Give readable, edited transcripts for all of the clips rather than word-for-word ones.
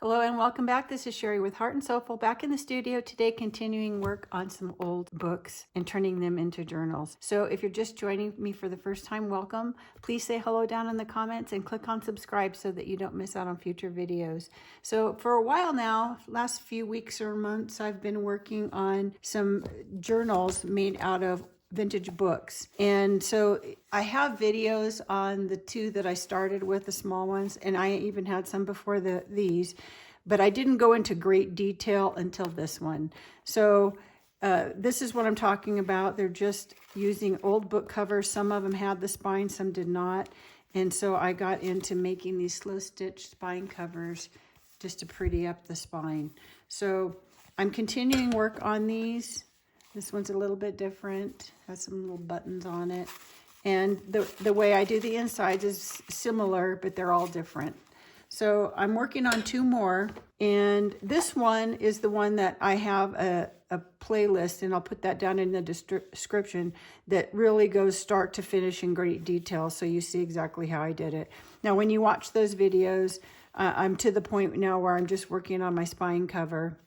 Hello and welcome back. This is Sherry with Heart and Soulful back in the studio today, continuing work on some old books and turning them into journals. So if you're just joining me for the first time, welcome. Please say hello down in the comments and click on subscribe so that you don't miss out on future videos. So for a while now, last few weeks or months, I've been working on some journals made out of vintage books. And so I have videos on the two that I started with, the small ones, and I even had some before these, but I didn't go into great detail until this one. So this is what I'm talking about. They're just using old book covers. Some of them had the spine, some did not. And so I got into making these slow stitch spine covers just to pretty up the spine. So I'm continuing work on these. This one's a little bit different, has some little buttons on it. And the way I do the insides is similar, but they're all different. So I'm working on two more. And this one is the one that I have a playlist, and I'll put that down in the description, that really goes start to finish in great detail. So you see exactly how I did it. Now, when you watch those videos, I'm to the point now where I'm just working on my spine cover.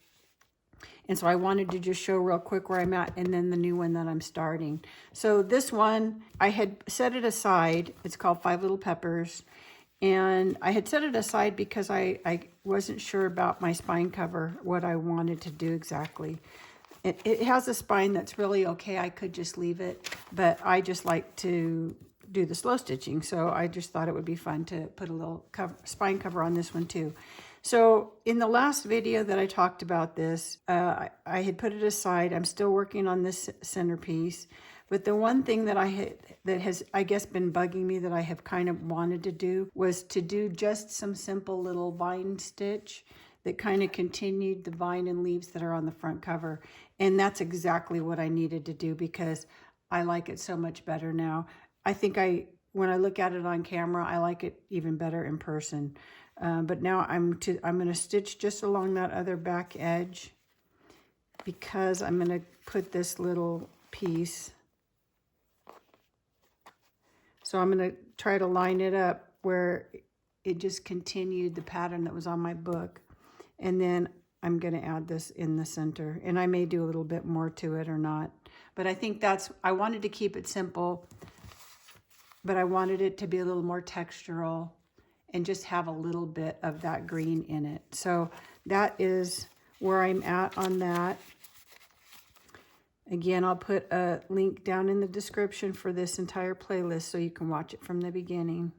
And so I wanted to just show real quick where I'm at, and then the new one that I'm starting. So this one, I had set it aside. It's called Five Little Peppers. And I had set it aside because I wasn't sure about my spine cover, what I wanted to do exactly. It has a spine that's really okay. I could just leave it, but I just like to do the slow stitching. So I just thought it would be fun to put a little spine cover on this one too. So in the last video that I talked about this, I had put it aside. I'm still working on this centerpiece. But the one thing that has, I guess, been bugging me that I have kind of wanted to do was to do just some simple little vine stitch that kind of continued the vine and leaves that are on the front cover. And that's exactly what I needed to do because I like it so much better now. I think when I look at it on camera, I like it even better in person. But now I'm going to stitch just along that other back edge because I'm going to put this little piece. So I'm going to try to line it up where it just continued the pattern that was on my book. And then I'm going to add this in the center. And I may do a little bit more to it or not. But I think I wanted to keep it simple, but I wanted it to be a little more textural and just have a little bit of that green in it. So that is where I'm at on that. Again, I'll put a link down in the description for this entire playlist so you can watch it from the beginning.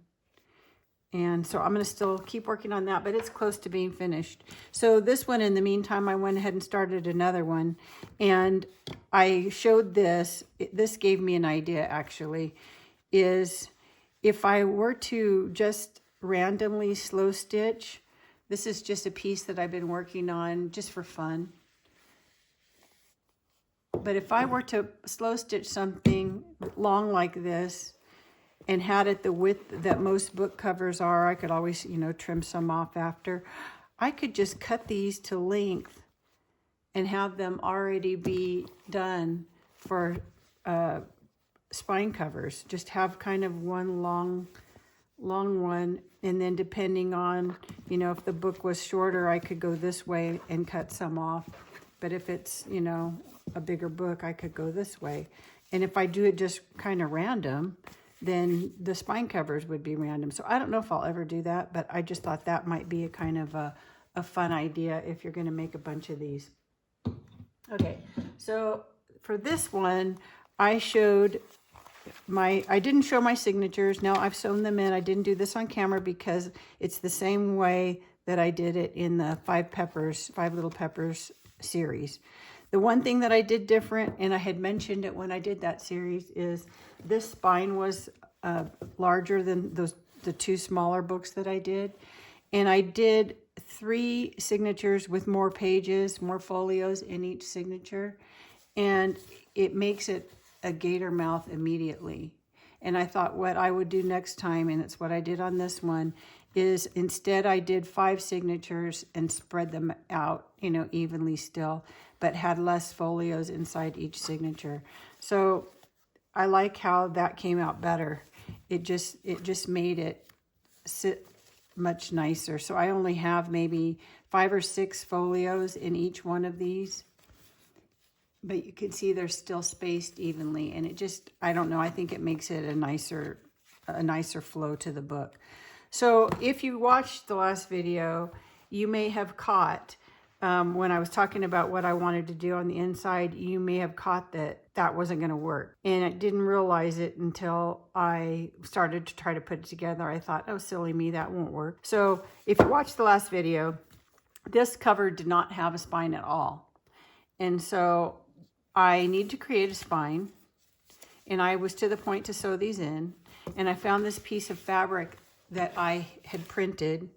And so I'm going to still keep working on that, but it's close to being finished. So this one, in the meantime, I went ahead and started another one. And I showed this. This gave me an idea, actually, is if I were to just randomly slow stitch, this is just a piece that I've been working on just for fun. But if I were to slow stitch something long like this and had it the width that most book covers are, I could always, trim some off after. I could just cut these to length and have them already be done for spine covers. Just have kind of one long one, and then depending on, if the book was shorter, I could go this way and cut some off. But if it's, a bigger book, I could go this way. And if I do it just kind of random, then the spine covers would be random. So I don't know if I'll ever do that, but I just thought that might be a kind of a fun idea if you're going to make a bunch of these. Okay, so for this one, I didn't show my signatures. No, I've sewn them in. I didn't do this on camera because it's the same way that I did it in the Five Little Peppers series. The one thing that I did different, and I had mentioned it when I did that series, is this spine was larger than the two smaller books that I did. And I did 3 signatures with more pages, more folios in each signature. And it makes it a gator mouth immediately. And I thought what I would do next time, and it's what I did on this one, is instead I did 5 signatures and spread them out, evenly still, but had less folios inside each signature. So I like how that came out better. It just made it sit much nicer. So I only have maybe 5 or 6 folios in each one of these. But you can see they're still spaced evenly, and it just, I don't know, I think it makes it a nicer flow to the book. So if you watched the last video, you may have caught, when I was talking about what I wanted to do on the inside, you may have caught that wasn't going to work. And I didn't realize it until I started to try to put it together. I thought, oh, silly me, that won't work. So if you watched the last video, this cover did not have a spine at all. And so I need to create a spine, and I was to the point to sew these in, and I found this piece of fabric that I had printed,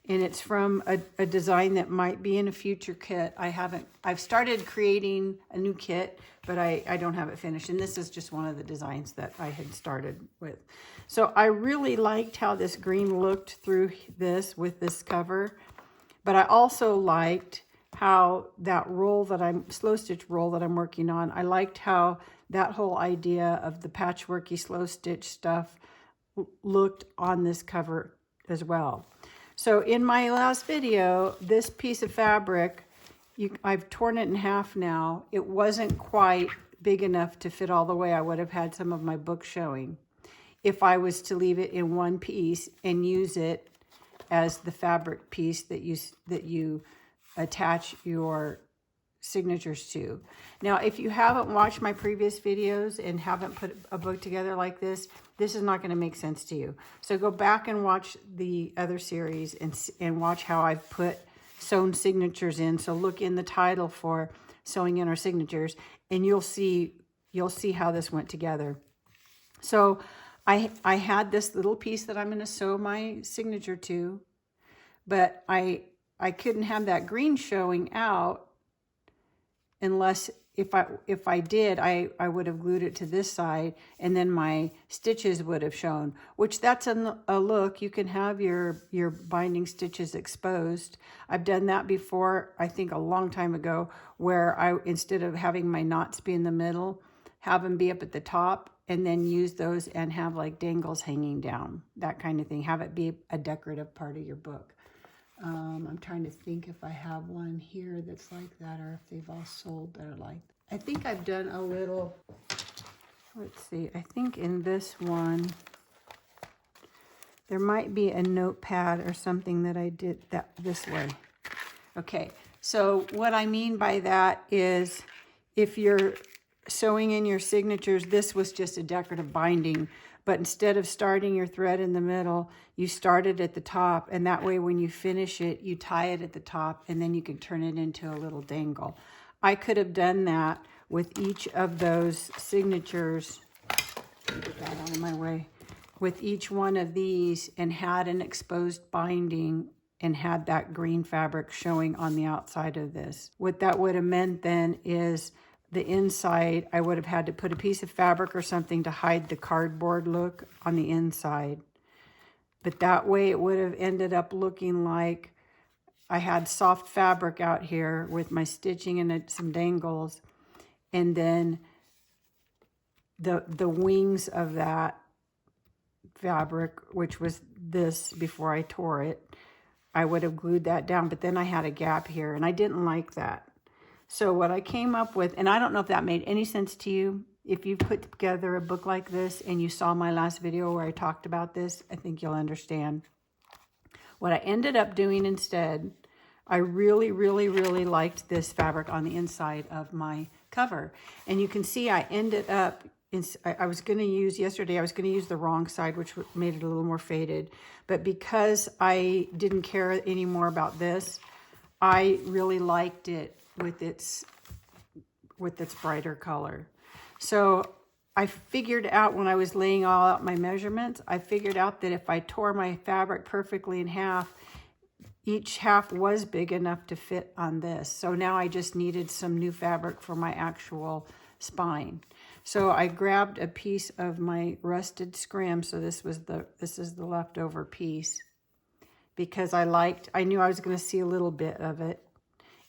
and it's from a design that might be in a future kit. I've started creating a new kit, but I don't have it finished, and this is just one of the designs that I had started with. So I really liked how this green looked through this with this cover, but I also liked how that slow stitch roll that I'm working on, I liked how that whole idea of the patchworky slow stitch stuff looked on this cover as well. So in my last video, this piece of fabric, I've torn it in half now. It wasn't quite big enough to fit all the way. I would have had some of my book showing if I was to leave it in one piece and use it as the fabric piece that you attach your signatures to. Now, if you haven't watched my previous videos and haven't put a book together like this is not going to make sense to you. So go back and watch the other series and watch how I've put sewn signatures in. So look in the title for sewing in our signatures, and you'll see how this went together. So I had this little piece that I'm going to sew my signature to, but I couldn't have that green showing out unless if I did, I would have glued it to this side, and then my stitches would have shown, which that's a look. You can have your binding stitches exposed. I've done that before, I think a long time ago, where instead of having my knots be in the middle, have them be up at the top, and then use those and have like dangles hanging down, that kind of thing. Have it be a decorative part of your book. I'm trying to think if I have one here that's like that, or if they've all sold that are like that. I think I've done a little, let's see, I think in this one, there might be a notepad or something that I did this way. Okay, so what I mean by that is if you're sewing in your signatures, this was just a decorative binding, but instead of starting your thread in the middle, you start it at the top, and that way when you finish it, you tie it at the top, and then you can turn it into a little dangle. I could have done that with each of those signatures. Get that out of my way. With each one of these, and had an exposed binding and had that green fabric showing on the outside of this. What that would have meant then is the inside, I would have had to put a piece of fabric or something to hide the cardboard look on the inside. But that way it would have ended up looking like I had soft fabric out here with my stitching and some dangles. And then the wings of that fabric, which was this before I tore it, I would have glued that down. But then I had a gap here, and I didn't like that. So what I came up with, and I don't know if that made any sense to you, if you put together a book like this and you saw my last video where I talked about this, I think you'll understand. What I ended up doing instead, I really, really, really liked this fabric on the inside of my cover. And you can see I ended up, I was going to use, yesterday I was going to use the wrong side, which made it a little more faded. But because I didn't care anymore about this, I really liked it with its brighter color. So I figured out when I was laying all out my measurements, I figured out that if I tore my fabric perfectly in half, each half was big enough to fit on this. So now I just needed some new fabric for my actual spine. So I grabbed a piece of my rusted scrim. So this is the leftover piece, because I knew I was going to see a little bit of it,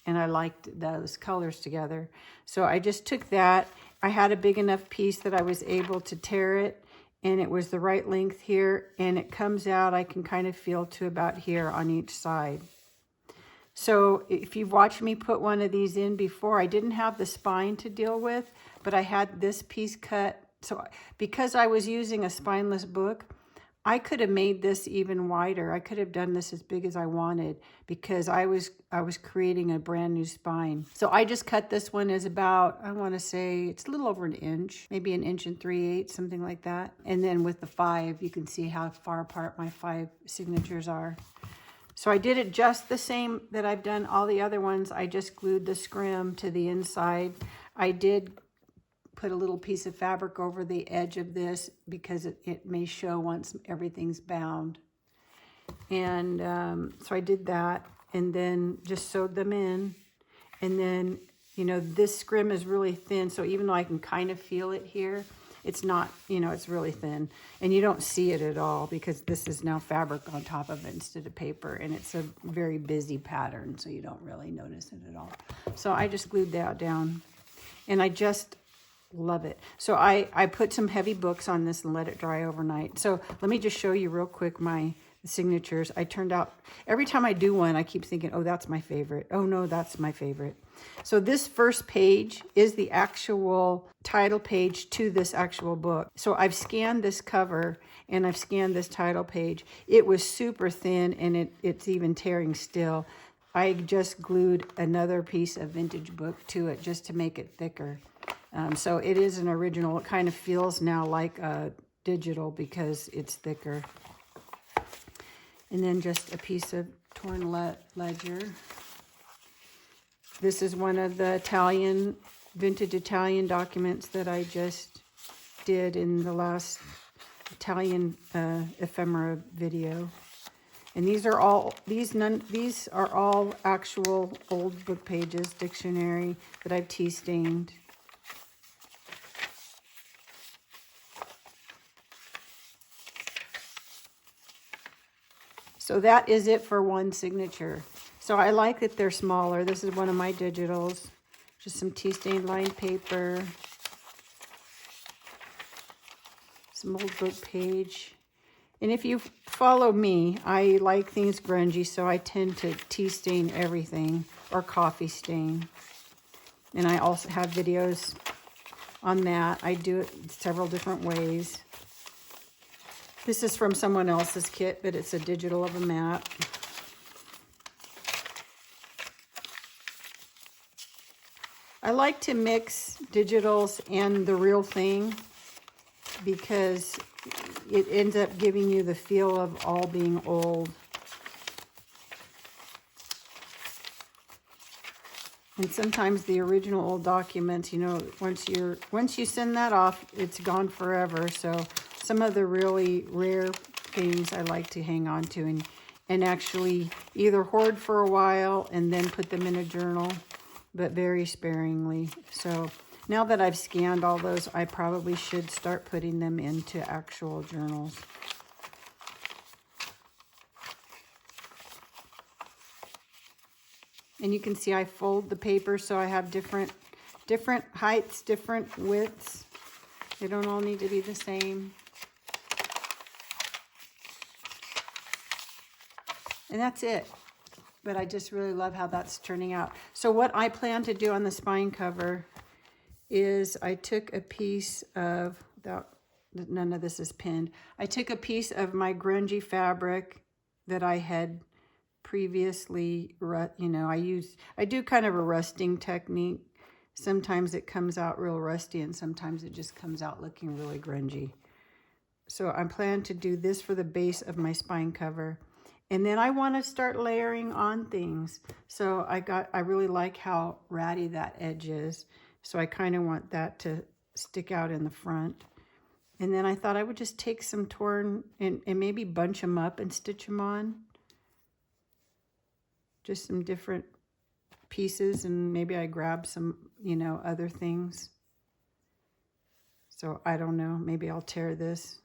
and I liked those colors together. So I just took that. I had a big enough piece that I was able to tear it, and it was the right length here, and it comes out, I can kind of feel, to about here on each side. So if you've watched me put one of these in before, I didn't have the spine to deal with, but I had this piece cut. So because I was using a spineless book, I could have made this even wider. I could have done this as big as I wanted because I was creating a brand new spine. So I just cut this one as about, I want to say it's a little over an inch, maybe an inch and 3/8, something like that. And then with the 5, you can see how far apart my 5 signatures are. So I did it just the same that I've done all the other ones. I just glued the scrim to the inside. I did put a little piece of fabric over the edge of this because it may show once everything's bound. And so I did that and then just sewed them in. And then, you know, this scrim is really thin. So even though I can kind of feel it here, it's not, you know, it's really thin. And you don't see it at all because this is now fabric on top of it instead of paper. And it's a very busy pattern, so you don't really notice it at all. So I just glued that down. And I just love it. So I put some heavy books on this and let it dry overnight. So let me just show you real quick my signatures. I turned out, every time I do one, I keep thinking, oh, that's my favorite. Oh no, that's my favorite. So this first page is the actual title page to this actual book. So I've scanned this cover and I've scanned this title page. It was super thin and it's even tearing still. I just glued another piece of vintage book to it just to make it thicker. So it is an original. It kind of feels now like a digital because it's thicker. And then just a piece of torn ledger. This is one of the vintage Italian documents that I just did in the last Italian ephemera video. And these are all actual old book pages, dictionary that I've tea stained. So that is it for one signature. So I like that they're smaller. This is one of my digitals. Just some tea stained lined paper. Some old book page. And if you follow me, I like things grungy, so I tend to tea stain everything or coffee stain. And I also have videos on that. I do it several different ways. This is from someone else's kit, but it's a digital of a map. I like to mix digitals and the real thing because it ends up giving you the feel of all being old. And sometimes the original old documents, you know, once you send that off, it's gone forever. So some of the really rare things I like to hang on to and actually either hoard for a while and then put them in a journal, but very sparingly. So now that I've scanned all those, I probably should start putting them into actual journals. And you can see I fold the paper so I have different heights, different widths. They don't all need to be the same. And that's it. But I just really love how that's turning out. So what I plan to do on the spine cover is I took a piece of, none of this is pinned. I took a piece of my grungy fabric that I had previously, you know, I do kind of a rusting technique. Sometimes it comes out real rusty and sometimes it just comes out looking really grungy. So I'm planning to do this for the base of my spine cover. And then I want to start layering on things. So I really like how ratty that edge is. So I kind of want that to stick out in the front. And then I thought I would just take some torn and maybe bunch them up and stitch them on. Just some different pieces, and maybe I grab some, you know, other things. So I don't know, maybe I'll tear this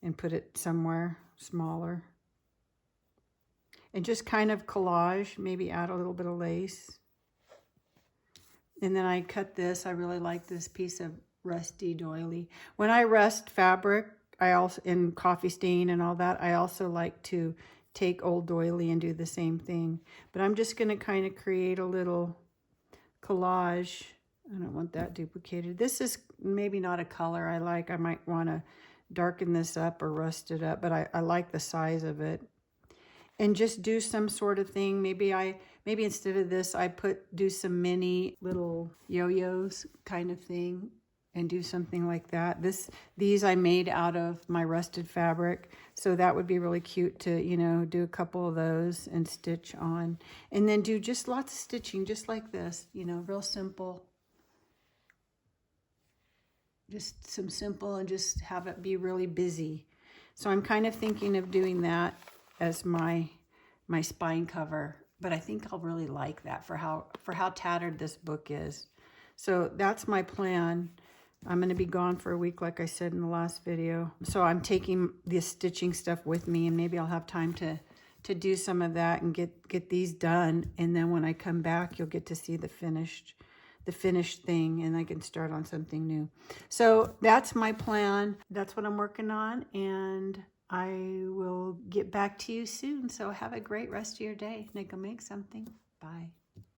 and put it somewhere smaller. And just kind of collage, maybe add a little bit of lace. And then I cut this. I really like this piece of rusty doily. When I rust fabric, I also, in coffee stain and all that, I also like to take old doily and do the same thing. But I'm just going to kind of create a little collage. I don't want that duplicated. This is maybe not a color I like. I might want to darken this up or rust it up, but I like the size of it. And just do some sort of thing. Maybe instead of this, I do some mini little yo-yos kind of thing and do something like that. These I made out of my rusted fabric. So that would be really cute to, you know, do a couple of those and stitch on. And then do just lots of stitching, just like this, you know, real simple. Just some simple, and just have it be really busy. So I'm kind of thinking of doing that as my spine cover, but I think I'll really like that for how tattered this book is. So that's my plan. I'm going to be gone for a week, like I said in the last video. So I'm taking this stitching stuff with me, and maybe I'll have time to do some of that and get these done. And then when I come back, you'll get to see the finished thing, and I can start on something new. So that's my plan. That's what I'm working on, and I will get back to you soon. So have a great rest of your day. Go make something. Bye.